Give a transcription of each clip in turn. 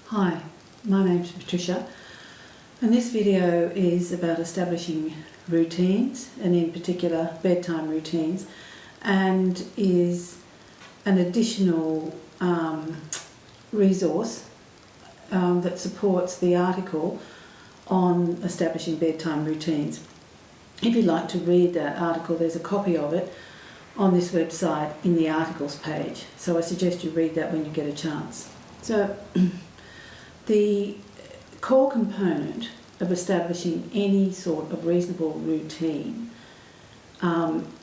Hi, my name's Patricia, and this video is about establishing routines, and in particular bedtime routines, and is an additional resource that supports the article on establishing bedtime routines. If you'd like to read that article, there's a copy of it on this website in the articles page, so I suggest you read that when you get a chance. So the core component of establishing any sort of reasonable routine,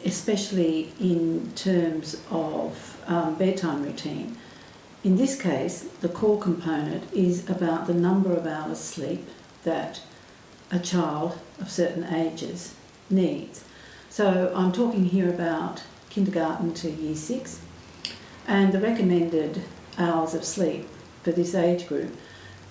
especially in terms of bedtime routine, in this case the core component is about the number of hours sleep that a child of certain ages needs. So I'm talking here about kindergarten to year 6, and the recommended hours of sleep for this age group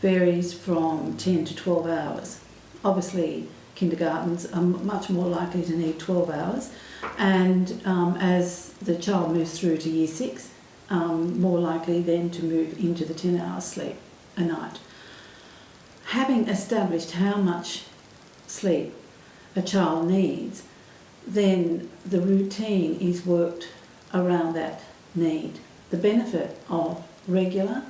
varies from 10 to 12 hours. Obviously, kindergartens are much more likely to need 12 hours, and as the child moves through to year 6, more likely then to move into the 10 hours sleep a night. Having established how much sleep a child needs, then the routine is worked around that need. The benefit of regular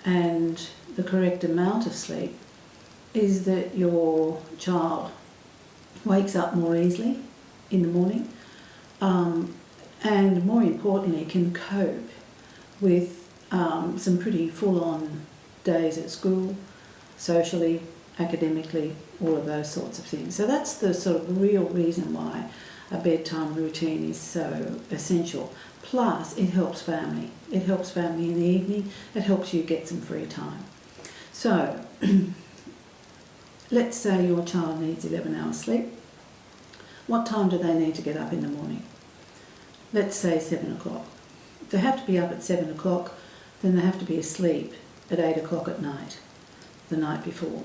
and the correct amount of sleep is that your child wakes up more easily in the morning, and more importantly can cope with some pretty full-on days at school, socially, academically, all of those sorts of things. So that's the sort of real reason why a bedtime routine is so essential. Plus, it helps family. It helps family in the evening. It helps you get some free time. So, let's say your child needs 11 hours sleep. What time do they need to get up in the morning? Let's say 7 o'clock. If they have to be up at 7 o'clock, then they have to be asleep at 8 o'clock at night, the night before.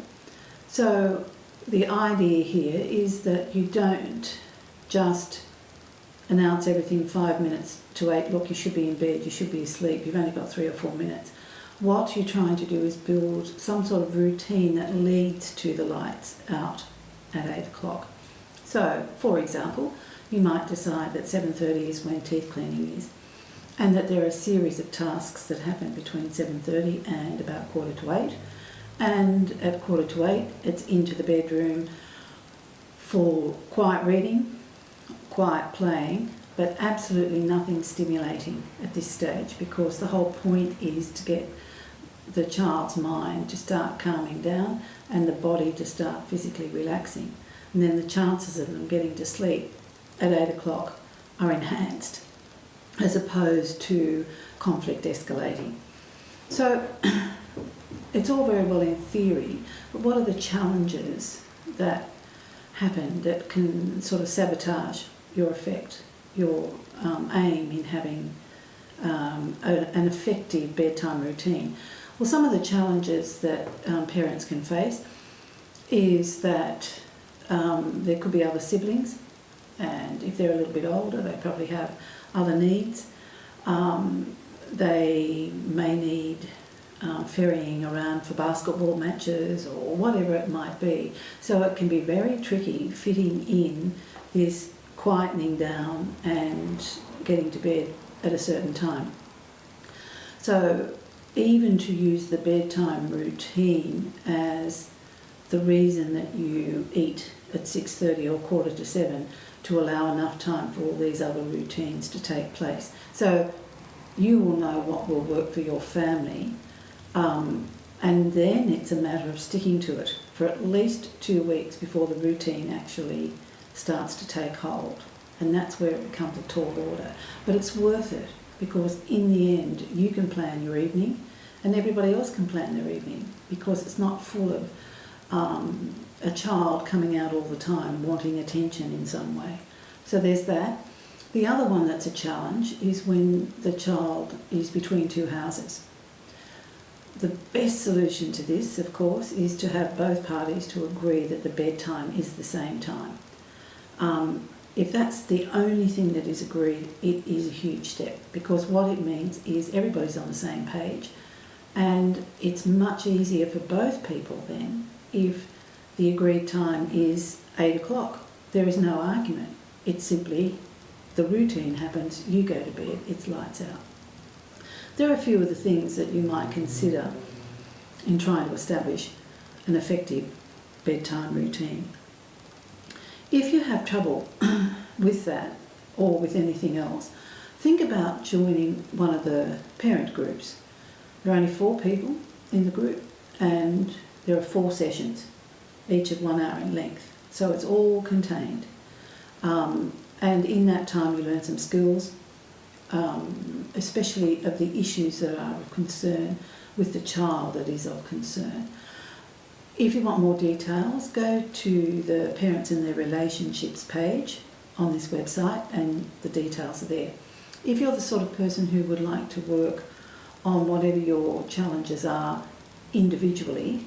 So, the idea here is that you don't just announce everything 5 minutes to 8, look, you should be in bed, you should be asleep, you've only got 3 or 4 minutes. What you're trying to do is build some sort of routine that leads to the lights out at 8 o'clock. So, for example, you might decide that 7:30 is when teeth cleaning is, and that there are a series of tasks that happen between 7:30 and about 7:45, and at 7:45 it's into the bedroom for quiet reading, quiet playing, but absolutely nothing stimulating at this stage, because the whole point is to get the child's mind to start calming down and the body to start physically relaxing. And then the chances of them getting to sleep at 8 o'clock are enhanced, as opposed to conflict escalating. So it's all very well in theory, but what are the challenges that happen that can sort of sabotage your effect, your aim in having an effective bedtime routine? Well, some of the challenges that parents can face is that there could be other siblings, and if they're a little bit older, they probably have other needs. They may need ferrying around for basketball matches or whatever it might be. So it can be very tricky fitting in this quietening down and getting to bed at a certain time. So even to use the bedtime routine as the reason that you eat at 6:30 or 7:15 to allow enough time for all these other routines to take place. So you will know what will work for your family, and then it's a matter of sticking to it for at least 2 weeks before the routine actually starts to take hold, and that's where it becomes a tall order. But it's worth it, because in the end you can plan your evening and everybody else can plan their evening, because it's not full of a child coming out all the time wanting attention in some way. So there's that. The other one that's a challenge is when the child is between two houses. The best solution to this, of course, is to have both parties to agree that the bedtime is the same time. If that's the only thing that is agreed, it is a huge step, because what it means is everybody's on the same page And it's much easier for both people then if the agreed time is 8 o'clock. There is no argument. It's simply the routine happens, you go to bed, it's lights out. There are a few of the things that you might consider in trying to establish an effective bedtime routine. If you have trouble with that or with anything else, think about joining one of the parent groups. There are only 4 people in the group and there are 4 sessions, each of 1 hour in length. So it's all contained. And in that time you learn some skills, especially of the issues that are of concern with the child that is of concern. If you want more details, go to the Parents and Their Relationships page on this website and the details are there. If you're the sort of person who would like to work on whatever your challenges are individually,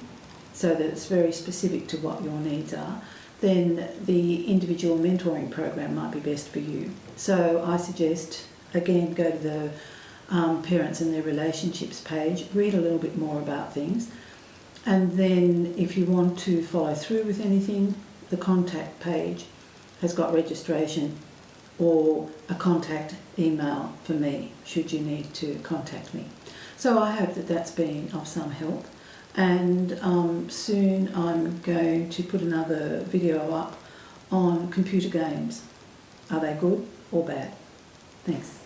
so that it's very specific to what your needs are, then the individual mentoring program might be best for you. So I suggest, again, go to the Parents and Their Relationships page, read a little bit more about things, and then if you want to follow through with anything, the contact page has got registration or a contact email for me should you need to contact me. So I hope that that's been of some help. And soon I'm going to put another video up on computer games. Are they good or bad? Thanks.